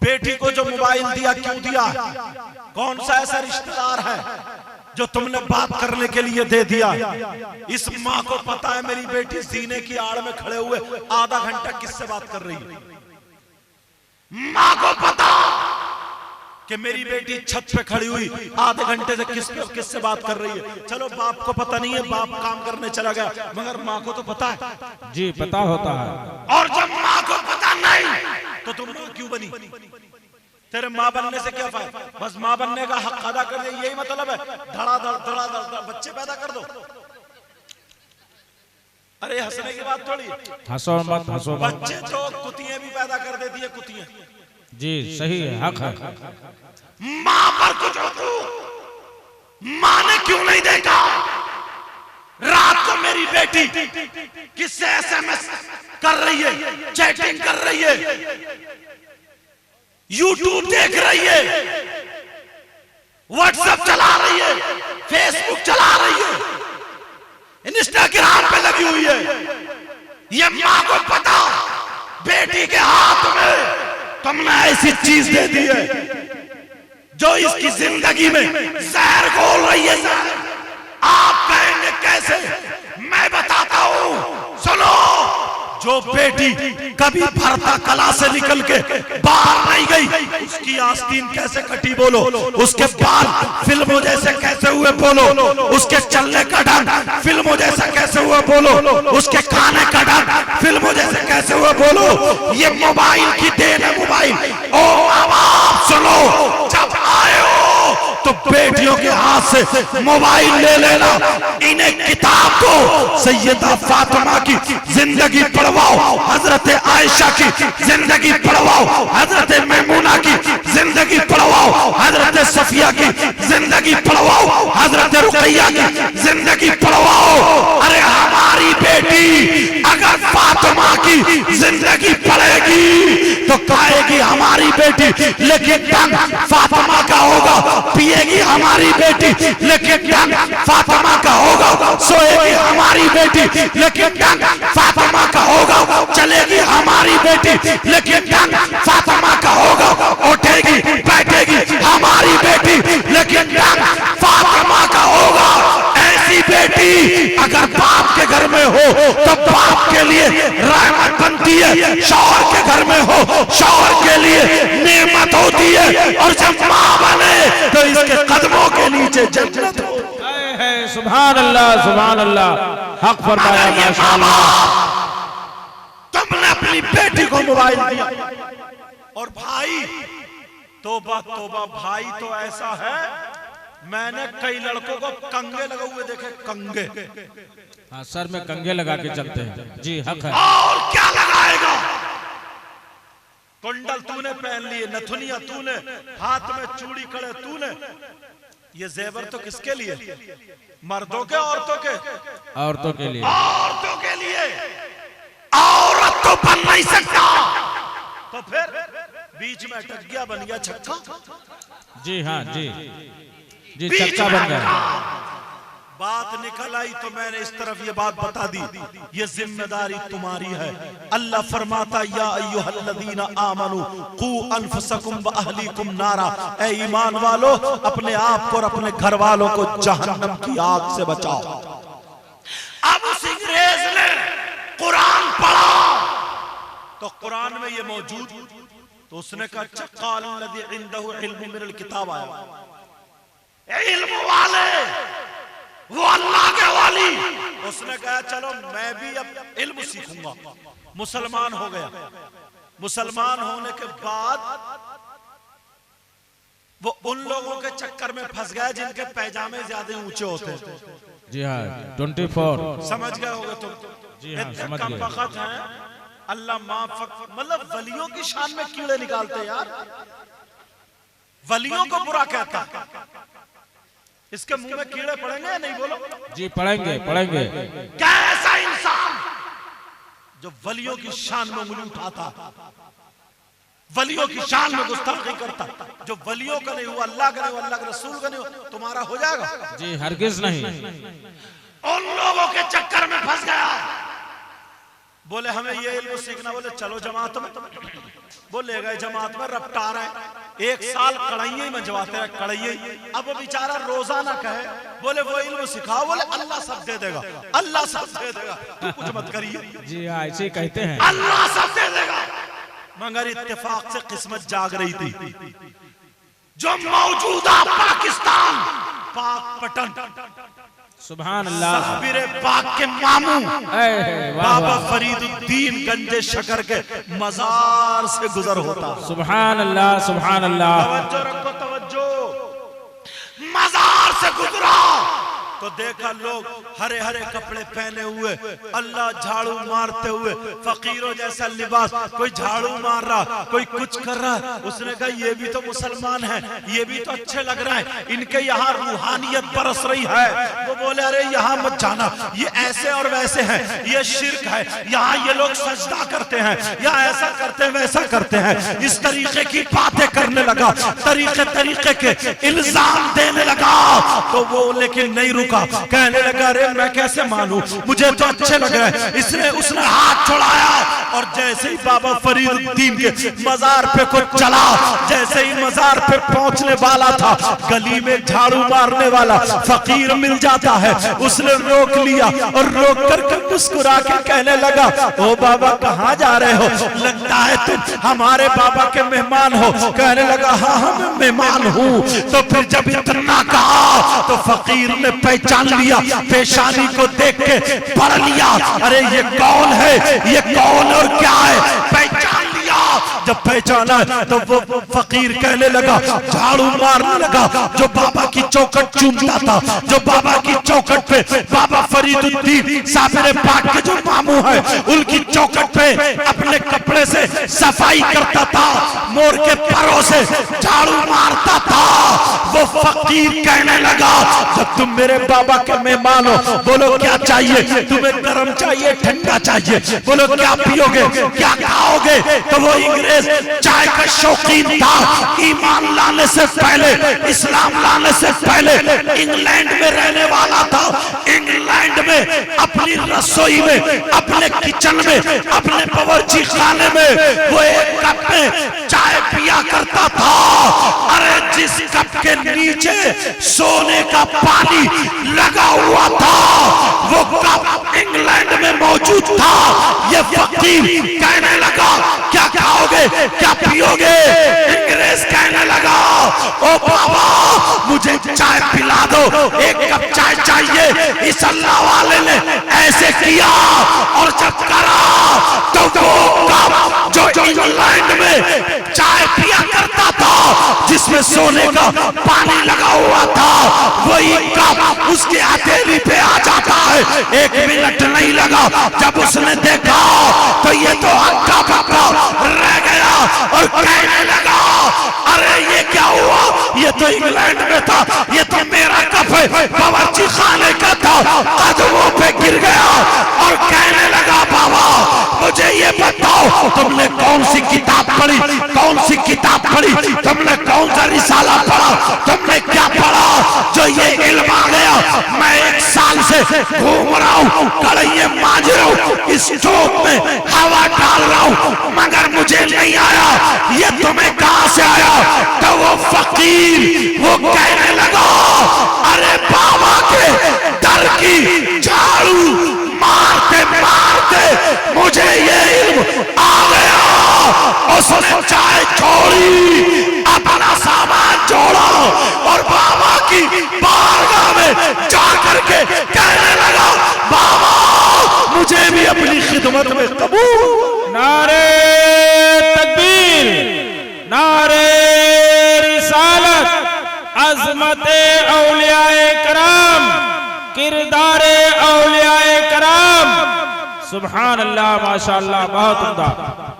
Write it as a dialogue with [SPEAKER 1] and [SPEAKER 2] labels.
[SPEAKER 1] बेटी को जो मोबाइल दिया क्यों दिया? कौन सा ऐसा रिश्तेदार है जो तुमने बात करने के लिए दे दिया? इस माँ को पता है मेरी बेटी सीने की आड़ में खड़े हुए आधा घंटा किससे बात कर रही है। माँ को पता कि मेरी बेटी छत पे खड़ी हुई आधे घंटे से किससे बात कर रही है। चलो बाप को पता नहीं है, बाप काम करने चला गया, मगर माँ को तो पता है। जी
[SPEAKER 2] पता होता है।
[SPEAKER 1] और जब माँ को पता नहीं तो तुम माँ क्यों बनी? तेरे माँ बनने से क्या फायदा? बस माँ बनने का हक अदा कर दे, यही मतलब है। धड़ाधड़ बच्चे पैदा कर दो। अरे हंसने की बात थोड़ी,
[SPEAKER 2] हंसो मत, हंसो मत।
[SPEAKER 1] बच्चे तो कुतियां भी पैदा कर देती है, कुतियां।
[SPEAKER 2] जी सही है, हक है।
[SPEAKER 1] माँ पर कुछ माँ ने क्यों नहीं देखा? रात को मेरी बेटी किससे SMS कर रही है, चैटिंग कर रही है, YouTube देख रही है, WhatsApp चला रही है, Facebook चला रही है, Instagram पे लगी हुई है। ये माँ को पता बेटी के हाथ में तुमने ऐसी चीज दे दी है जो इसकी जिंदगी में जहर घोल रही है। आप कहेंगे कैसे? मैं बताता हूं, सुनो। जो बेटी कभी भरता कला से निकल के बाहर नहीं गई, उसकी आस्तीन कैसे कटी बोलो? उसके बाल फिल्मों जैसे कैसे हुए बोलो? उसके चलने का ढंग फिल्मों जैसा कैसे हुआ बोलो? उसके खाने का ढंग फिल्मों जैसे कैसे हुआ बोलो? ये मोबाइल की देन है, मोबाइल। ओ अब सुनो, जब आए हो तो बेटियों के हाथ से मोबाइल ले लेना। इन्हें किताब को सैयदा फातिमा की जिंदगी पढ़वाओ, हजरत आयशा की जिंदगी पढ़वाओ, हजरत मैमूना की जिंदगी पढ़वाओ, हजरत सफिया की जिंदगी पढ़वाओ, हजरत रुकैया की जिंदगी पढ़वाओ। अरे हमारी बेटी अगर फातिमा की जिंदगी पढ़ेगी तो कहेगी हमारी बेटी, लेकिन ढंग फातिमा का होगा। पिएगी हमारी बेटी, लेकिन ढंग फातिमा का होगा। सोएगी हमारी बेटी, लेकिन ढंग फातिमा का होगा। चलेगी हमारी बेटी, लेकिन ढंग फातिमा का होगा। उठेगी बैठेगी हमारी बेटी, लेकिन ढंग फातिमा का होगा। ऐसी बेटी अगर बाप के घर में हो तो बाप के लिए रहमत बनती है, शौहर के घर में हो शौहर के लिए नेमत होती है, और जब माँ बने तो इसके कदमों के नीचे जन्नत हो।
[SPEAKER 2] सुभान अल्लाह, सुभान अल्लाह, हक फरमाया माशाअल्लाह।
[SPEAKER 1] तुमने अपनी बेटी को मोबाइल दिया, और भाई तौबा तौबा, भाई तो ऐसा है, मैंने कई लड़कों को कंगे लगे हुए देखे, कंगे।
[SPEAKER 2] हाँ, सर में कंगे लगा के चलते हैं। जी हक है।
[SPEAKER 1] और क्या लगाएगा? कुंडल तूने पहन लिए, नथुनिया तूने, हाथ में चूड़ी कड़े तूने। ये जेवर तो किसके लिए? मर्दों के, औरतों के?
[SPEAKER 2] औरतों के लिए।
[SPEAKER 1] औरतों के लिए। औरत तो बन नहीं सकता, तो फिर बीच में अटक गया, बन गया छक्का।
[SPEAKER 2] जी हाँ, जी छक्का बन गया।
[SPEAKER 1] बात निकल आई तो मैंने इस तरफ ये बात बता दी। ये जिम्मेदारी तुम्हारी है। अल्लाह फरमाता या अय्युहल्लज़ीना आमनू कू अनफुसकुम व अहलीकुम नारा, ऐ ईमान वालों अपने आप को और अपने घर वालों को जहन्नम की आग से बचाओ। अब उस अंग्रेज ने कुरान पढ़ा तो कुरान में ये मौजूद, तो उसने कहा क़ाल लज़ी इंदहु इल्मु मिनल किताब आया, इल्म वाले वो अल्लाह के वाली। उसने कहा चलो मैं भी अब इल्म सीखूंगा, मुसलमान हो गया। मुसलमान होने के बाद वो उन लोगों के चक्कर में फंस गया जिनके पैजामे ज्यादा ऊंचे होते हैं।
[SPEAKER 2] जी हाँ, 24
[SPEAKER 1] समझ गए होगे तुम?
[SPEAKER 2] जी हाँ, समझ
[SPEAKER 1] कम वक्त हैं, अल्लाह माफ। मतलब वलियों की शान में कीड़े निकालते यार, वलियों को बुरा कहता। इसके मुंह में कीड़े पड़ेंगे या नहीं बोलो?
[SPEAKER 2] जी पड़ेंगे, पड़ेंगे।
[SPEAKER 1] कैसा इंसान जो वलियों की शान में उंगली उठाता, वलियों की शान में गुस्ताखी करता, जो वलियों का नहीं हुआ, अल्लाह का नहीं हुआ, अल्लाह के रसूल का नहीं हुआ, तुम्हारा हो जाएगा?
[SPEAKER 2] जी हरगिज नहीं।
[SPEAKER 1] उन लोगों के चक्कर में फंस गया बोले हमें ये इल्म सीखना, बोले चलो जमात में। बोले गए जमात में, रफ्तार है 1 साल कढ़ाई मंजवाते हैं, कढ़ाई। अब वो बेचारा रोजाना कहे, बोले वो इल्म सिखाओ, बोले अल्लाह सब दे देगा, अल्लाह सब दे देगा, तू कुछ मत करिए।
[SPEAKER 2] जी हाँ, ऐसे कहते हैं,
[SPEAKER 1] अल्लाह सब दे देगा। मगर इत्तेफाक से किस्मत जाग रही थी। जो मौजूदा पाकिस्तान पाकपटन,
[SPEAKER 2] सुभान अल्लाह,
[SPEAKER 1] साबिरे बाग के मामू
[SPEAKER 2] वाह
[SPEAKER 1] बाबा फरीदुद्दीन गंजे शकर के मजार से गुजर होता।
[SPEAKER 2] सुभान अल्लाह, सुभान अल्लाह।
[SPEAKER 1] तवज्जो रखो, तवज्जो। मजार से गुजरा तो देखा लोग हरे हरे कपड़े पहने हुए, अल्लाह झाड़ू मारते हुए, फकीरों जैसा लिबास, कोई झाड़ू मार रहा, कोई कुछ कर रहा है। उसने कहा ये भी तो मुसलमान हैं, ये भी तो अच्छे लग रहे हैं, इनके यहाँ रूहानियत बरस रही है। वो बोले अरे यहाँ मत जाना, ये ऐसे और वैसे हैं, ये शिर्क है, यहाँ ये लोग सजदा करते हैं, यहाँ ऐसा करते हैं, वैसा करते हैं। इस तरीके की बातें करने लगा, तरीके के इल्जाम देने लगा। तो वो लेकिन नहीं रुका, कहने लगा अरे मैं कैसे मानूं, मुझे तो अच्छे लग रहे हैं। उसने हाथ छुड़ाया और जैसे ही बाबा फरीदुद्दीन के मजार पे कुछ चला, जैसे ही मजार पे पहुंचने वाला था, गली में झाड़ू मारने वाला फकीर मिल जाता है। उसने रोक लिया और रोक कर मुस्कुरा के कहने लगा ओ बाबा कहाँ जा रहे हो, लगता है तुम हमारे बाबा के मेहमान हो। कहने लगा हाँ मैं मेहमान हूँ। तो फिर जब इतना कहा तो फकीर ने पहचान लिया, पेशानी को देख के पढ़ लिया, अरे ये कौन है, ये कौन और क्या है, पहचान लिया। जब पहचाना तो वो फकीर कहने लगा, झाड़ू मारने लगा, जो बाबा की चौखट चूमता था, जो बाबा की चौखट पे बाबा फरीदुद्दीन साबिरे पाक के जो मामू है, उनकी चौखट पे अपने कपड़े से सफाई करता था, मोर के परों से झाड़ू मारता था। वो फकीर कहने लगा जब तुम मेरे बाबा के मेहमान हो, बोलो क्या चाहिए, तुम्हें गर्म चाहिए, ठंडा चाहिए, बोलो क्या पियोगे, क्या खाओगे। तो वो अंग्रेज चाय का शौकीन था, ईमान लाने से पहले, इस्लाम लाने से पहले इंग्लैंड में रहने वाला था। इंग्लैंड में अपनी रसोई में, अपने किचन में, अपने बावर्ची खाने में वो एक कप में चाय पिया करता था। अरे जिस कप के नीचे सोने का पानी लगा हुआ था, वो कप इंग्लैंड में मौजूद था। ये फकीर कहने लगा क्या खाओगे, क्या पियोगे। अंग्रेज कहने लगा ओ बाबा मुझे चाय पिला दो, एक कप चाय चाहिए। इस अल्लाह वाले ने ऐसे किया और जब करा तो वो कप जो इंग्लैंड में चाय पिया करता था, जिसमें सोने का पानी लगा हुआ था, वही कप उसके हथेली पे आ जाता है। 1 मिनट नहीं लगा, जब उसने देखा तो ये तो हक्का बक्का रह गया और कहने लगा अरे ये क्या हुआ, ये तो इंग्लैंड में था, ये तो मेरा कप है, बावर्ची खाने का था। कदमों पे गिर गया और कहने लगा बाबा मुझे ये बताओ तुमने कौन सी किताब पढ़ी, कौन सी किताब पढ़ी, तुमने कौन सा रिसाला पढ़ा, तुमने क्या पढ़ा जो ये इल्म आ गया। मैं 1 साल से घूम रहा हूँ, कढ़ाई मांझ रहा हूँ, इस चौक में हवा डाल रहा हूँ, मगर मुझे नहीं आया, ये तुम्हें कहाँ से आया। तो वो फकीर वो कहने लगा अरे बाबा के दर की झाड़ू मारते मारते मुझे ये इल्म आ गया। उसने चाय छोड़ी, अपना सामान छोड़ा और बाबा की बारगाह में जाकर के कहने लगा बाबा मुझे भी अपनी खिदमत में कबूल।
[SPEAKER 2] नारे तकबीर, नारे रिसालत, अज़मते औलियाए कराम, किरदारे औलियाए कराम। सुभान अल्लाह, माशाअल्लाह, बहुत उम्दा।